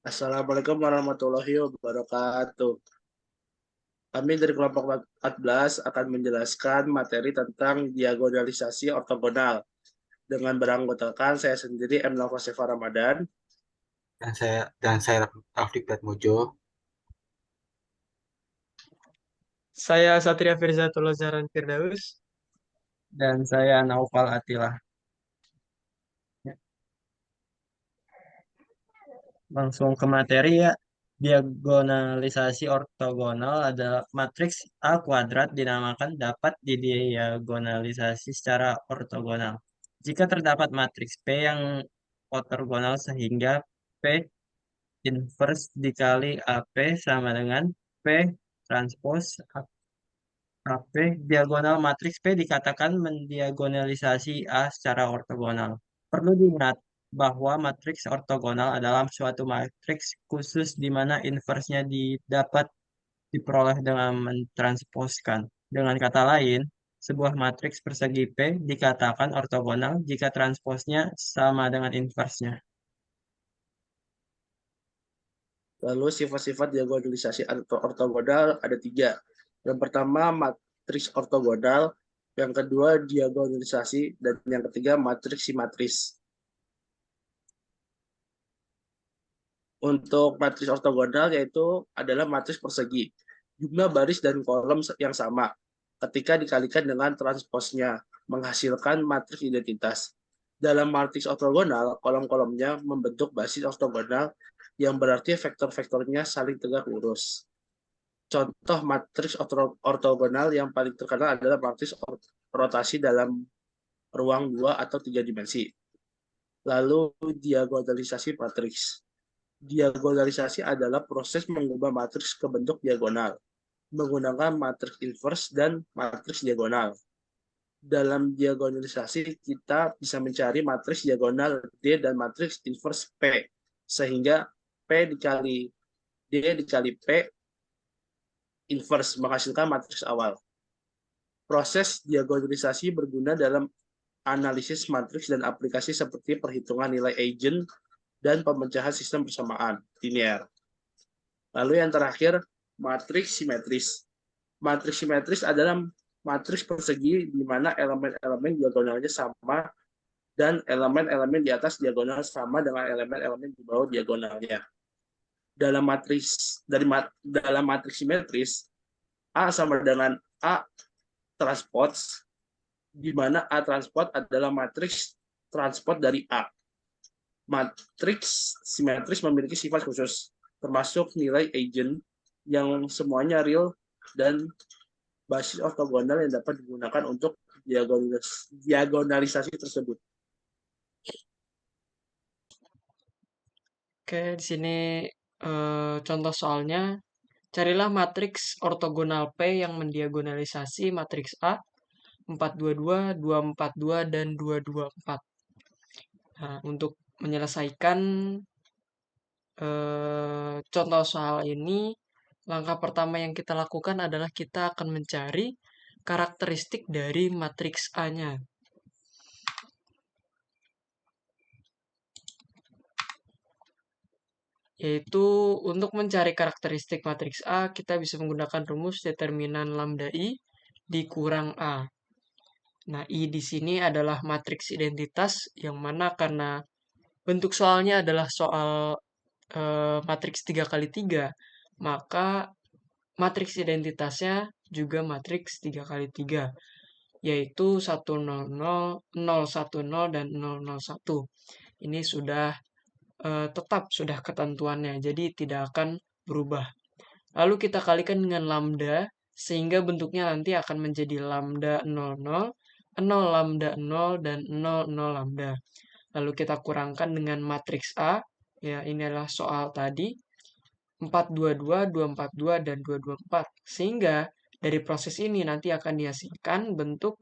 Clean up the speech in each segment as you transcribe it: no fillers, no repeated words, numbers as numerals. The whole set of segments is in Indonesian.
Assalamualaikum warahmatullahi wabarakatuh. Kami dari kelompok 14 akan menjelaskan materi tentang diagonalisasi ortogonal dengan beranggotakan saya sendiri M. Nafaseva Ramadan. Dan saya Rafli Pratmojo. Saya Satria Firzatul Zaran Firdaus. Dan saya Naufal Atila. Ya, langsung ke materi ya. Diagonalisasi ortogonal adalah matriks A kuadrat dinamakan dapat didiagonalisasi secara ortogonal. Jika terdapat matriks P yang ortogonal sehingga P inverse dikali AP sama dengan P transpose AP, diagonal matriks P dikatakan mendiagonalisasi A secara ortogonal. Perlu diingat bahwa matriks ortogonal adalah suatu matriks khusus di mana inversnya dapat diperoleh dengan mentransposkan. Dengan kata lain, sebuah matriks persegi P dikatakan ortogonal jika transposnya sama dengan inversnya. Lalu sifat-sifat diagonalisasi ortogonal ada tiga. Yang pertama matriks ortogonal, yang kedua diagonalisasi, dan yang ketiga matriks simetris. Untuk matriks ortogonal yaitu adalah matriks persegi. Jumlah baris dan kolom yang sama ketika dikalikan dengan transposnya menghasilkan matriks identitas. Dalam matriks ortogonal, kolom-kolomnya membentuk basis ortogonal yang berarti vektor-vektornya saling tegak lurus. Contoh matriks ortogonal yang paling terkenal adalah matriks rotasi dalam ruang 2 atau 3 dimensi. Lalu diagonalisasi matriks. Diagonalisasi adalah proses mengubah matriks ke bentuk diagonal menggunakan matriks inverse dan matriks diagonal. Dalam diagonalisasi, kita bisa mencari matriks diagonal D dan matriks inverse P, sehingga P dikali D dikali P inverse menghasilkan matriks awal. Proses diagonalisasi berguna dalam analisis matriks dan aplikasi seperti perhitungan nilai eigen dan pemecahan sistem persamaan linear. Lalu yang terakhir, matriks simetris. Matriks simetris adalah matriks persegi di mana elemen-elemen diagonalnya sama dan elemen-elemen di atas diagonal sama dengan elemen-elemen di bawah diagonalnya. Dalam matriks simetris, A sama dengan A transpose, di mana A transpose adalah matriks transpose dari A. Matriks simetris memiliki sifat khusus, termasuk nilai eigen yang semuanya real dan basis ortogonal yang dapat digunakan untuk diagonalisasi tersebut. Oke, di sini contoh soalnya, carilah matriks ortogonal P yang mendiagonalisasi matriks A 422, 242, dan 224. Nah, untuk menyelesaikan contoh soal ini, langkah pertama yang kita lakukan adalah kita akan mencari karakteristik dari matriks A-nya. Yaitu untuk mencari karakteristik matriks A, kita bisa menggunakan rumus determinan lambda I dikurang A. Nah, I di sini adalah matriks identitas yang mana karena bentuk soalnya adalah soal matriks 3 kali 3, maka matriks identitasnya juga matriks 3 kali 3, yaitu 100, 010, dan 001. Ini sudah tetap sudah ketentuannya, jadi tidak akan berubah. Lalu kita kalikan dengan lambda, sehingga bentuknya nanti akan menjadi lambda 00, 0 lambda 0, dan 00 lambda. Lalu kita kurangkan dengan matriks A, ya ini adalah soal tadi, 422, 242, dan 224. Sehingga dari proses ini nanti akan dihasilkan bentuk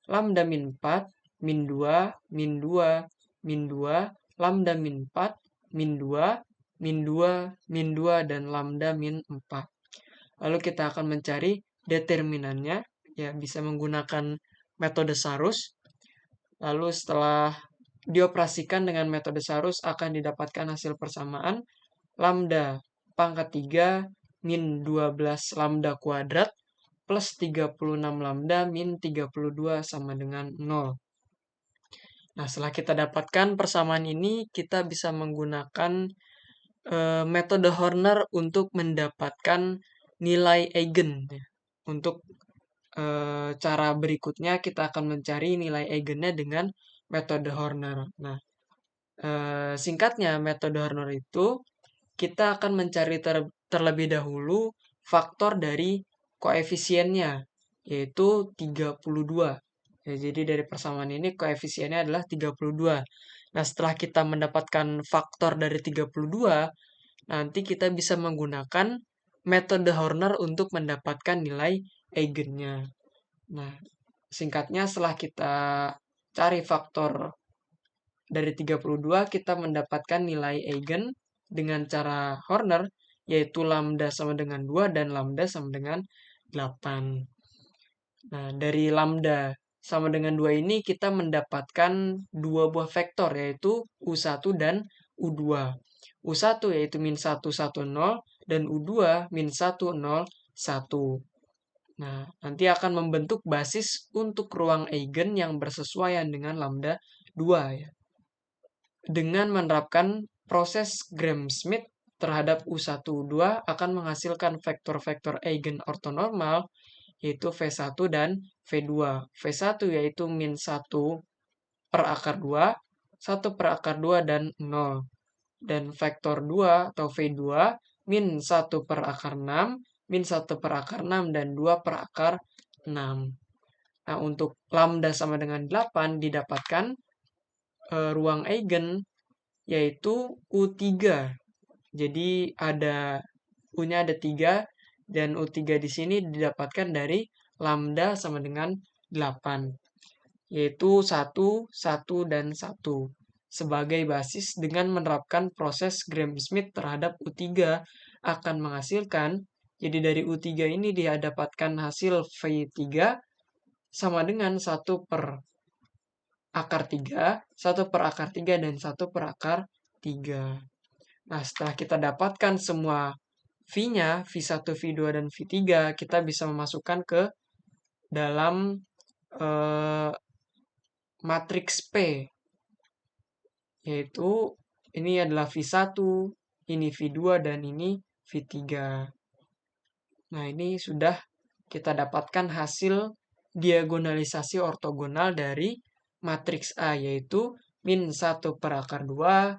lambda min 4, min 2, min 2, min 2, lambda min 4, min 2, min 2, min 2, dan lambda min 4. Lalu kita akan mencari determinannya, ya bisa menggunakan metode Sarus. Lalu setelah dioperasikan dengan metode Sarus akan didapatkan hasil persamaan lambda pangkat 3 min 12 lambda kuadrat plus 36 lambda min 32 sama dengan 0. Nah, setelah kita dapatkan persamaan ini, kita bisa menggunakan metode Horner untuk mendapatkan nilai eigen. Untuk cara berikutnya, kita akan mencari nilai eigennya dengan metode Horner. Nah, singkatnya, metode Horner itu kita akan mencari terlebih dahulu faktor dari koefisiennya, yaitu 32. Ya, jadi dari persamaan ini koefisiennya adalah 32. Nah, setelah kita mendapatkan faktor dari 32, nanti kita bisa menggunakan metode Horner untuk mendapatkan nilai eigennya. Nah, singkatnya setelah kita cari faktor dari 32, kita mendapatkan nilai eigen dengan cara Horner, yaitu lambda sama dengan 2 dan lambda sama dengan 8. Nah, dari lambda sama dengan 2 ini kita mendapatkan dua buah vektor, yaitu U1 dan U2. U1 yaitu min 1, 1, 0, dan U2 min 1, 0, 1. Nah, nanti akan membentuk basis untuk ruang eigen yang bersesuaian dengan lambda 2 ya. Dengan menerapkan proses Gram-Schmidt terhadap U1, U2 akan menghasilkan vektor-vektor eigen ortonormal yaitu V1 dan V2. V1 yaitu min 1 per akar 2, 1 per akar 2 dan 0. Dan vektor 2 atau V2 min 1 per akar 6, min 1 per akar 6, dan 2 per akar 6. Nah, untuk lambda sama dengan 8 didapatkan ruang eigen yaitu U3. Jadi U-nya ada 3 dan U3 di sini didapatkan dari lambda sama dengan 8, yaitu 1, 1, dan 1 sebagai basis. Dengan menerapkan proses Gram-Schmidt terhadap U3 akan menghasilkan, jadi dari U3 ini dia dapatkan hasil V3 sama dengan 1 per akar 3, 1 per akar 3, dan 1 per akar 3. Nah, setelah kita dapatkan semua V-nya, V1, V2, dan V3, kita bisa memasukkan ke dalam matriks P, yaitu ini adalah V1, ini V2, dan ini V3. Nah, ini sudah kita dapatkan hasil diagonalisasi ortogonal dari matriks A, yaitu min 1 per akar 2,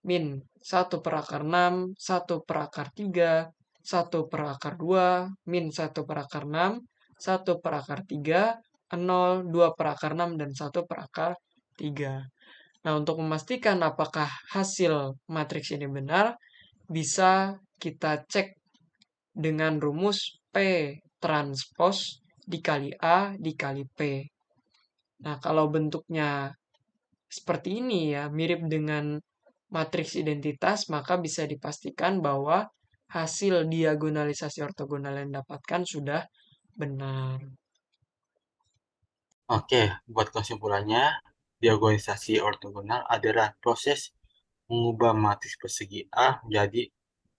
min 1 per akar 6, 1 per akar 3, 1 per akar 2, min 1 per akar 6, 1 per akar 3, 0, 2 per akar 6, dan 1 per akar 3. Nah, untuk memastikan apakah hasil matriks ini benar, bisa kita cek dengan rumus P transpos dikali A dikali P. Nah, kalau bentuknya seperti ini ya, mirip dengan matriks identitas, maka bisa dipastikan bahwa hasil diagonalisasi ortogonal yang didapatkan sudah benar. Oke, buat kesimpulannya, diagonalisasi ortogonal adalah proses mengubah matriks persegi A menjadi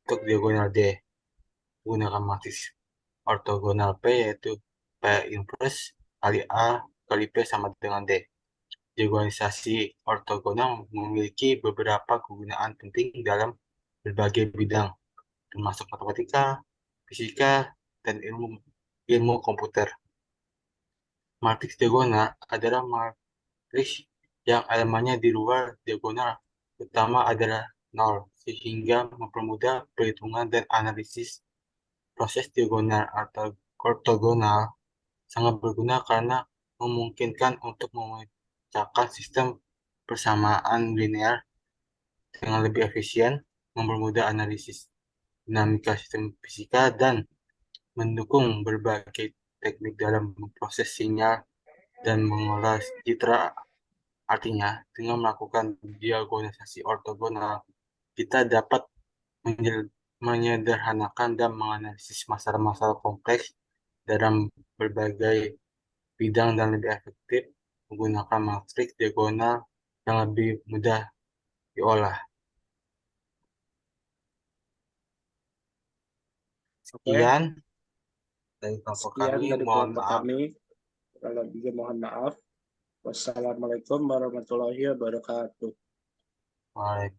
bentuk diagonal D. Menggunakan matriks ortogonal P yaitu P inverse kali A kali P sama dengan D. Diagonalisasi ortogonal memiliki beberapa kegunaan penting dalam berbagai bidang, termasuk matematika, fisika, dan ilmu komputer. Matriks diagonal adalah matriks yang elemennya di luar diagonal utama adalah 0, sehingga mempermudah perhitungan dan analisis. Proses diagonal atau ortogonal sangat berguna karena memungkinkan untuk memecahkan sistem persamaan linear dengan lebih efisien, mempermudah analisis dinamika sistem fisika, dan mendukung berbagai teknik dalam memproses sinyal dan mengolah citra. Artinya, dengan melakukan diagonalisasi ortogonal, kita dapat menyederhanakan dan menganalisis masalah-masalah kompleks dalam berbagai bidang dan lebih efektif menggunakan matriks diagonal yang lebih mudah diolah. Sekian dari kelompok Sekian kami, dari mohon kelompok maaf. kami. Kalau lebihnya mohon maaf. Wassalamualaikum warahmatullahi wabarakatuh. Waalaikumsalam.